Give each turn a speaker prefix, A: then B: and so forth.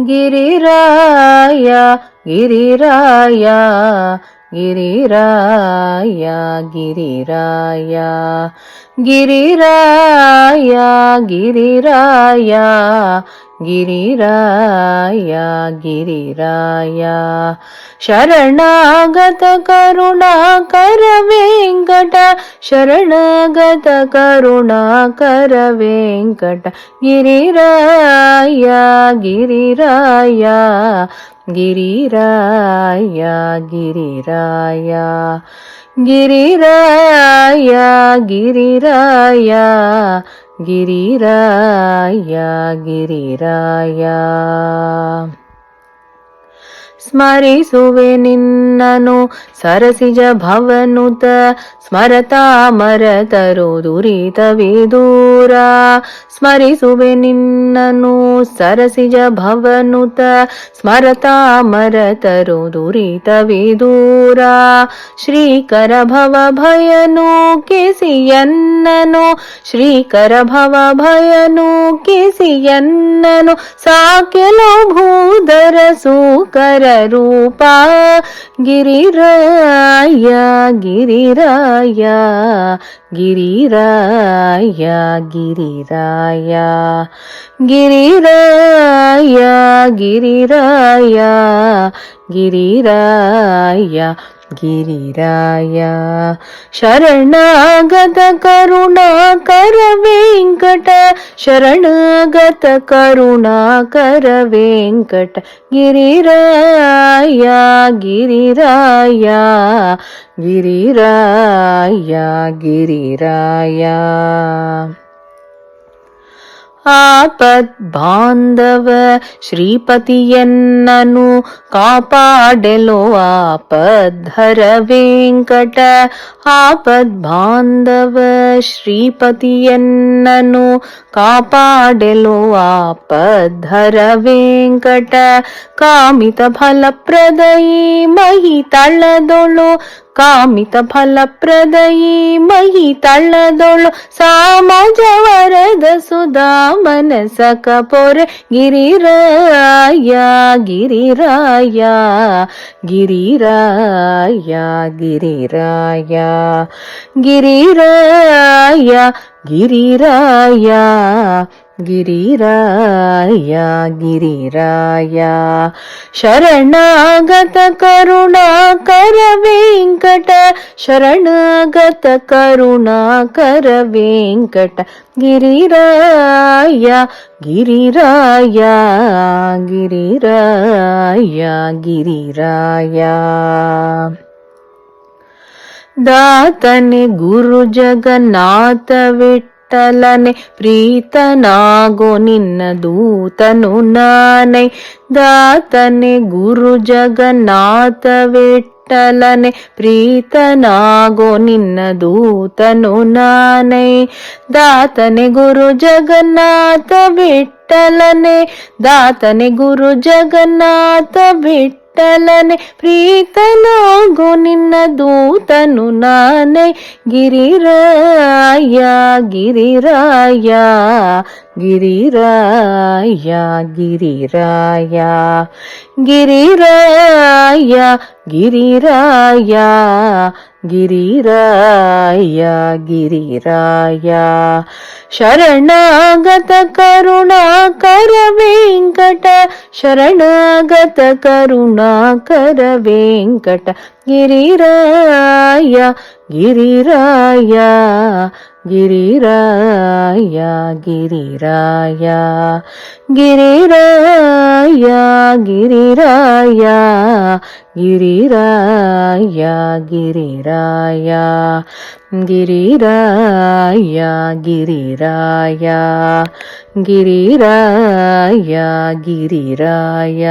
A: ಗಿರಿರಾಯ ಗಿರಿರಾಯ ಗಿರಿರಾಯ ಗಿರಿರಾಯ ಗಿರಿರಾಯ ಗಿರಿರಾಯ ಗಿರಿರಾಯ ಗಿರಿರಾಯ ಶರಣಾಗತ ಕರುಣಾಕರ ವೆಂಕಟ ಶರಣಾಗತ ಕರುಣಾಕರ ವೆಂಕಟ ಗಿರಿರಾಯ ಗಿರಿರಾಯ ಗಿರಿರಾಯ ಗಿರಿರಾಯ ಗಿರಿರಾಯ ಗಿರಿರಾಯ ಗಿರಿರಾಯ ಗಿರಿರಾಯ ಸ್ಮರಿಸುವೆ ನಿನ್ನನು ಸರಸಿಜ ಭವನುತ ಸ್ಮರತಾ ಮರತರು ದುರಿತವೇ ದೂರ ಸ್ಮರಿಸುವೆ ನಿನ್ನನು ಸರಸಿಜ ಭವನುತ ಸ್ಮರತಾ ಮರತರು ದುರಿತವೇ ದೂರ ಶ್ರೀಕರ ಭವ ಭಯನು ಕೆಸಿಯನ್ನನು ಶ್ರೀಕರ ಭವ ಭಯನು ಕೆಸಿಯನ್ನನು ಸಾಕೆಲೋ ಭೂಧರ ಸೂಕರ ರೂಪ ಗಿರಿರಾಯ ಗಿರಿರಾಯ ಗಿರಿರಾಯ ಗಿರಿರಾಯ ಗಿರಿರಾಯ ಗಿರಿರಾಯ ಗಿರಿರಾಯ ಗಿರಿರಾಯ ಶರಣಾಗತ ಕರುಣಾಕರ ವೆಂಕಟ ಶರಣಾಗತ ಕರುಣಾಕರ ವೆಂಕಟ ಗಿರಿರಾಯ ಗಿರಿರಾಯ ಗಿರಿರಾಯ ಗಿರಿರಾಯ ಆಪದ್ ಬಾಂಧವ ಶ್ರೀಪತಿಯನ್ನನು ಕಾಪಾಡೆಲೋ ಆಪದ್ಧರ ವೆಂಕಟ ಆಪದ್ ಬಾಂಧವ ಶ್ರೀಪತಿಯನ್ನನು ಕಾಪಾಡೆಲೋ ಆಪದ್ಧರ ವೆಂಕಟ ಕಾಮಿತ ಫಲಪ್ರದಯಿ ಮಹಿ ತಳ್ಳದೊಳು ಕಾಮಿತ ಫಲಪ್ರದಯಿ ಮಹಿ ತಳ್ಳದೊಳು ಸಾಮಜ ವರದ ಸುಧಾ ಮನಸಕ ಪೊರೆ ಗಿರಿರಾಯ ಗಿರಿರಾಯ ಗಿರಿರಾಯ ಗಿರಿರಾಯ ಗಿರಿರಾಯ ಗಿರಿರಾಯ ಗಿರಿರಾಯ ಗಿರಿರಾಯ ಶರಣಾಗತ ಕರುಣಾಕರ ವೆಂಕಟ ಶರಣಾಗತ ಕರುಣಾಕರ ವೆಂಕಟ ಗಿರಿರಾಯ ಗಿರಿರಾಯ ಗಿರಿರಾಯ ಗಿರಿರಾಯ ದಾತನೆ ಗುರು ಜಗನ್ನಾಥ ವಿಠ್ಠಲನೆ ಪ್ರೀತನಾಗೋ ನಿನ್ನ ದೂತನು ನಾನೈ ದಾತನೆ ಗುರು ಜಗನ್ನಾಥ ವಿಠ್ಠಲನೆ ಪ್ರೀತನಾಗೋ ನಿನ್ನ ದೂತನು ನಾನೈ ದಾತನೆ ಗುರು ಜಗನ್ನಾಥ ವಿಠ್ಠಲನೆ ದಾತನೆ ಗುರು ಜಗನ್ನಾಥ ವಿಠ್ಠಲನೆ ಪ್ರೀತನಾಗೋ ನಿನ್ನ ದೂತನು ನಾನೈ ಗಿರಿರಾಯ ಗಿರಿರಾಯ ಗಿರಿರಾಯ ಗಿರಿರಾಯ ಗಿರಿರಾಯ ಗಿರಿರಾಯ ಗಿರಿರಾಯ ಗಿರಿರಾಯ ಶರಣಾಗತ ಕರುಣಾಕರ ವೆಂಕಟ ಶರಣಾಗತ ಕರುಣಾಕರ ವೆಂಕಟ ಗಿರಿರಾಯ ಗಿರಿರಾಯ ಗಿರಿರಾಯ ಗಿರಿರಾಯ ಗಿರಿರಾಯ ಗಿರಿರಾಯ ಗಿರಿರಾಯ ಗಿರಿರಾಯ ಗಿರಿರಾಯ ಗಿರಿರಾಯ ಗಿರಿರಾಯ ಗಿರಿರಾಯ